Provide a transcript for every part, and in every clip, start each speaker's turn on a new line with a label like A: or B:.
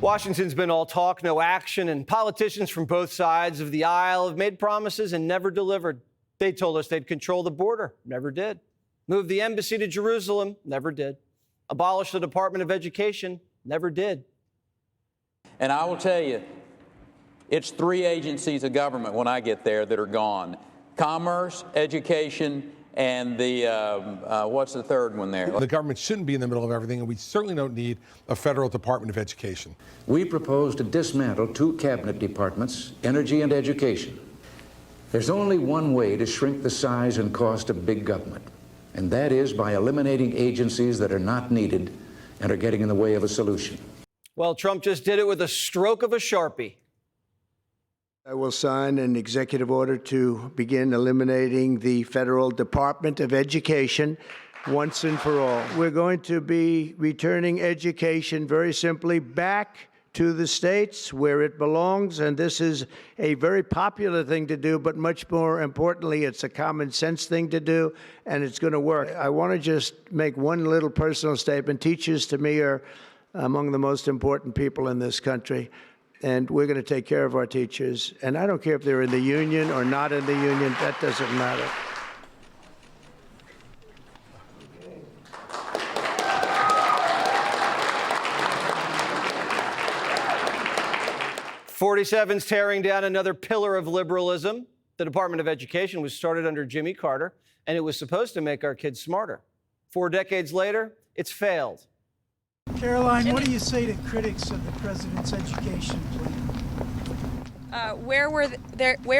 A: Washington's been all talk, no action, and politicians from both sides of the aisle have made promises and never delivered. They told us they'd control the border, never did. Move the embassy to Jerusalem, never did. Abolish the Department of Education, never did.
B: And I will tell you, it's three agencies of government when I get there that are gone: commerce, education, and the, what's the third one there?
C: The government shouldn't be in the middle of everything, and we certainly don't need a federal Department of Education.
D: We propose to dismantle two cabinet departments, energy and education. There's only one way to shrink the size and cost of big government, and that is by eliminating agencies that are not needed and are getting in the way of a solution.
A: Well, Trump just did it with a stroke of a Sharpie.
E: I will sign an executive order to begin eliminating the Federal Department of Education once and for all. We're going to be returning education very simply back to the states where it belongs, and this is a very popular thing to do, but much more importantly, it's a common sense thing to do, and it's going to work. I want to just make one little personal statement. Teachers, to me, are among the most important people in this country. And we're going to take care of our teachers. And I don't care if they're in the union or not in the union. That doesn't matter.
A: '47's tearing down another pillar of liberalism. The Department of Education was started under Jimmy Carter, and it was supposed to make our kids smarter. 4 decades later, it's failed.
F: Caroline, what do you say to critics of the president's education plan?
G: Where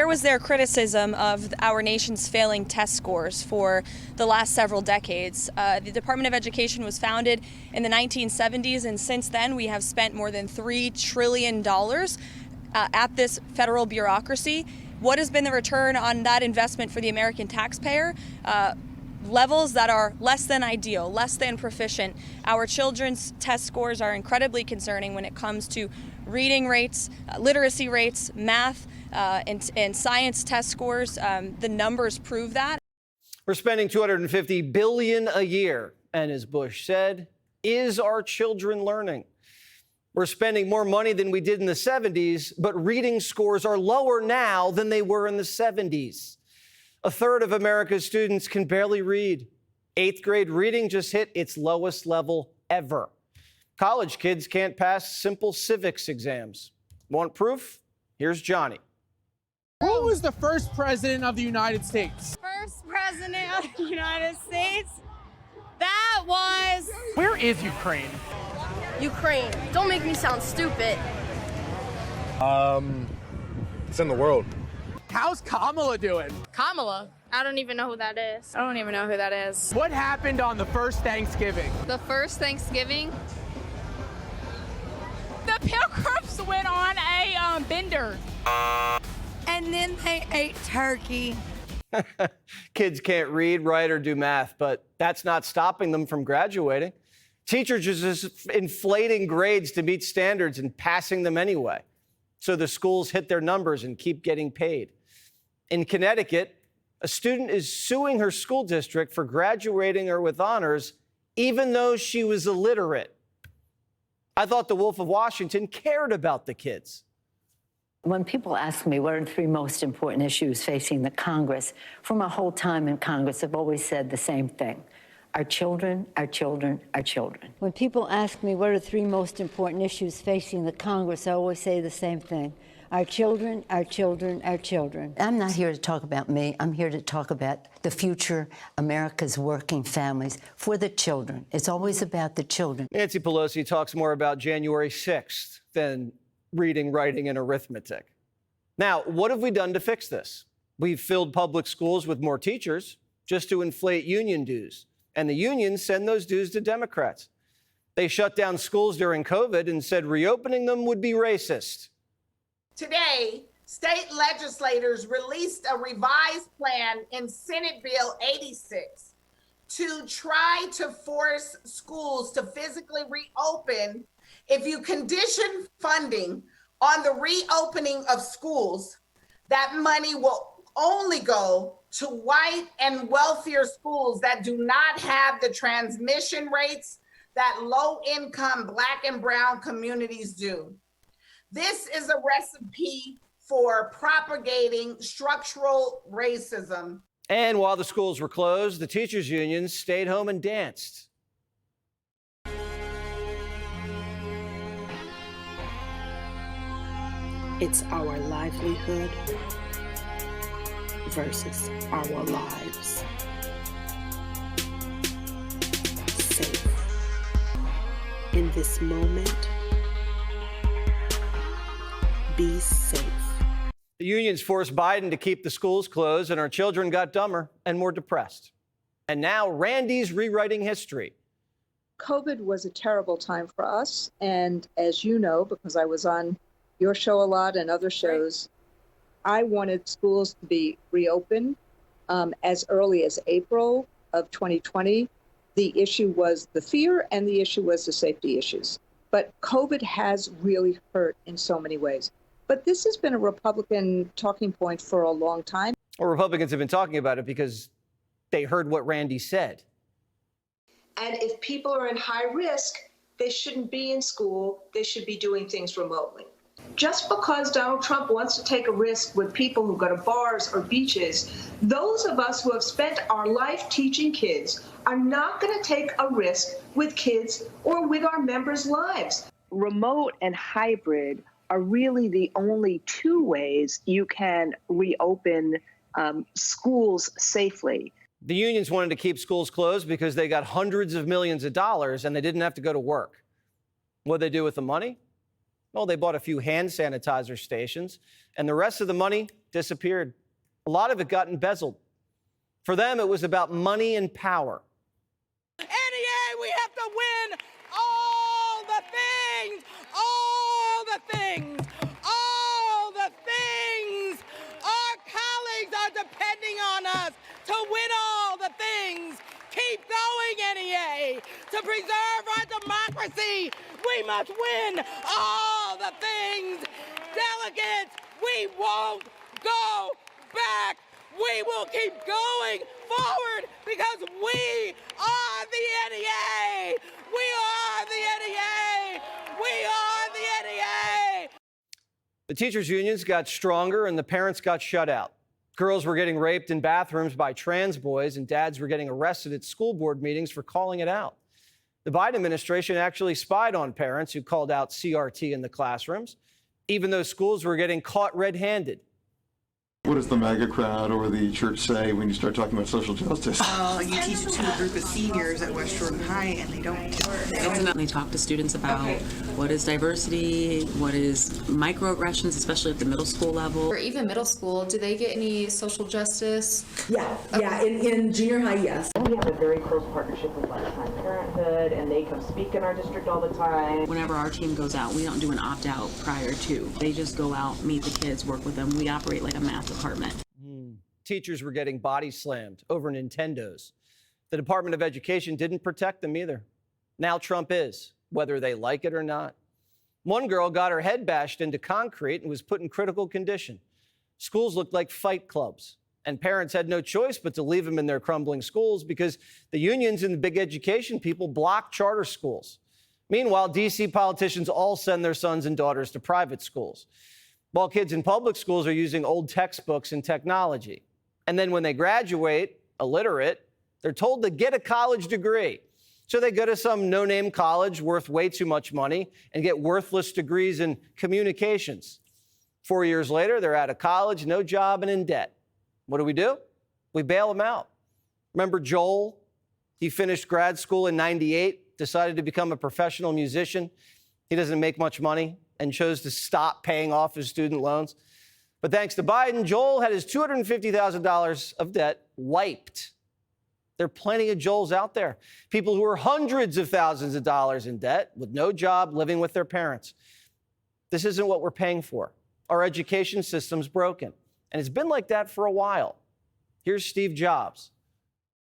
G: was their criticism of our nation's failing test scores for the last several decades? The Department of Education was founded in the 1970s, and since then we have spent more than $3 trillion at this federal bureaucracy. What has been the return on that investment for the American taxpayer? Levels that are less than ideal, less than proficient. Our children's test scores are incredibly concerning when it comes to reading rates, literacy rates, math, and science test scores. The numbers prove that.
A: We're spending $250 billion a year, and as Bush said, is our children learning? We're spending more money than we did in the 70s, but reading scores are lower now than they were in the 70s. A third of America's students can barely read. 8th grade reading just hit its lowest level ever. College kids can't pass simple civics exams. Want proof? Here's Johnny.
H: Who was the first president of the United States?
I: First president of the United States? That was...
H: Where is Ukraine?
I: Ukraine. Don't make me sound stupid.
C: It's in the world.
H: How's Kamala doing?
I: Kamala? I don't even know who that is. I don't even know who that is.
H: What happened on the first Thanksgiving?
I: The first Thanksgiving? The Pilgrims went on a bender. And then they ate turkey.
A: Kids can't read, write, or do math, but that's not stopping them from graduating. Teachers are just inflating grades to meet standards and passing them anyway. So the schools hit their numbers and keep getting paid. In Connecticut, a student is suing her school district for graduating her with honors, even though she was illiterate. I thought the Wolf of Washington cared about the kids.
J: When people ask me what are the 3 most important issues facing the Congress, for my whole time in Congress, I've always said the same thing. Our children, our children, our children.
K: When people ask me what are the 3 most important issues facing the Congress, I always say the same thing. Our children, our children, our children.
J: I'm not here to talk about me. I'm here to talk about the future, America's working families, for the children. It's always about the children.
A: Nancy Pelosi talks more about January 6th than reading, writing, and arithmetic. Now, what have we done to fix this? We've filled public schools with more teachers just to inflate union dues. And the unions send those dues to Democrats. They shut down schools during COVID and said reopening them would be racist.
L: Today, state legislators released a revised plan in Senate Bill 86 to try to force schools to physically reopen. If you condition funding on the reopening of schools, that money will only go to white and wealthier schools that do not have the transmission rates that low-income Black and brown communities do. This is a recipe for propagating structural racism.
A: And while the schools were closed, the teachers' unions stayed home and danced.
M: It's our livelihood versus our lives. Safe. In this moment, be safe.
A: The unions forced Biden to keep the schools closed, and our children got dumber and more depressed. And now Randy's rewriting history.
N: COVID was a terrible time for us. And as you know, because I was on your show a lot and other shows, I wanted schools to be reopened as early as April of 2020. The issue was the fear and the issue was the safety issues. But COVID has really hurt in so many ways. But this has been a Republican talking point for a long time.
A: Well, Republicans have been talking about it because they heard what Randy said.
O: And if people are in high risk, they shouldn't be in school. They should be doing things remotely. Just because Donald Trump wants to take a risk with people who go to bars or beaches, those of us who have spent our life teaching kids are not going to take a risk with kids or with our members' lives.
M: Remote and hybrid are really the only two ways you can reopen schools safely.
A: The unions wanted to keep schools closed because they got hundreds of millions of dollars and they didn't have to go to work. What did they do with the money? Well, they bought a few hand sanitizer stations, and the rest of the money disappeared. A lot of it got embezzled. For them, it was about money and power.
I: NEA, we have to win all the things, all the things, all the things. Our colleagues are depending on us to win all the things. Keep going, NEA. To preserve our democracy, we must win all the things. Delegates, we won't go back. We will keep going forward because we are the NEA. We are the NEA. We are the NEA.
A: The teachers' unions got stronger and the parents got shut out. Girls were getting raped in bathrooms by trans boys, and dads were getting arrested at school board meetings for calling it out. The Biden administration actually spied on parents who called out CRT in the classrooms, even though schools were getting caught red-handed.
P: What does the MAGA crowd or the church say when you start talking about social justice?
Q: You teach it to a group of seniors at West Jordan High, and they don't.
R: They talk to students about what is diversity, what is microaggressions, especially at the middle school level.
S: Or even middle school, do they get any social justice?
T: Yeah, in junior high, yes. We have a very close partnership with Planned Parenthood, and they come speak in our district all the time.
R: Whenever our team goes out, we don't do an opt-out prior to. They just go out, meet the kids, work with them. We operate like a math department.
A: Teachers were getting body slammed over Nintendos. The Department of Education didn't protect them either. Now Trump is, whether they like it or not. One girl got her head bashed into concrete and was put in critical condition. Schools looked like fight clubs, and parents had no choice but to leave them in their crumbling schools because the unions and the big education people block charter schools. Meanwhile, D.C. politicians all send their sons and daughters to private schools, while kids in public schools are using old textbooks and technology. And then when they graduate, illiterate, they're told to get a college degree. So they go to some no-name college worth way too much money and get worthless degrees in communications. 4 years later, they're out of college, no job, and in debt. What do? We bail them out. Remember Joel? He finished grad school in '98, decided to become a professional musician. He doesn't make much money and chose to stop paying off his student loans. But thanks to Biden, Joel had his $250,000 of debt wiped. There are plenty of Joels out there, people who are hundreds of thousands of dollars in debt with no job, living with their parents. This isn't what we're paying for. Our education system's broken, and it's been like that for a while. Here's Steve Jobs.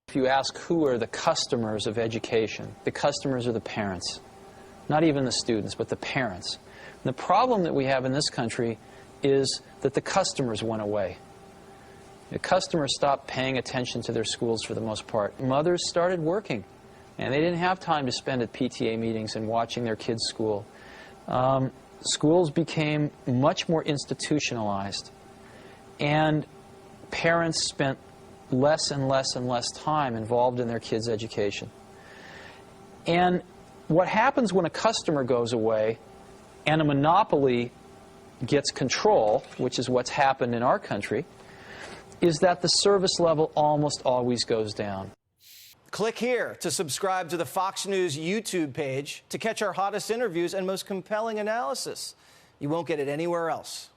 U: If you ask who are the customers of education, the customers are the parents. Not even the students, but the parents. And the problem that we have in this country is that the customers went away. The customers stopped paying attention to their schools for the most part. Mothers started working. And they didn't have time to spend at PTA meetings and watching their kids' school. Schools became much more institutionalized, and parents spent less and less and less time involved in their kids' education. And what happens when a customer goes away and a monopoly gets control, which is what's happened in our country, is that the service level almost always goes down.
A: Click here to subscribe to the Fox News YouTube page to catch our hottest interviews and most compelling analysis. You won't get it anywhere else.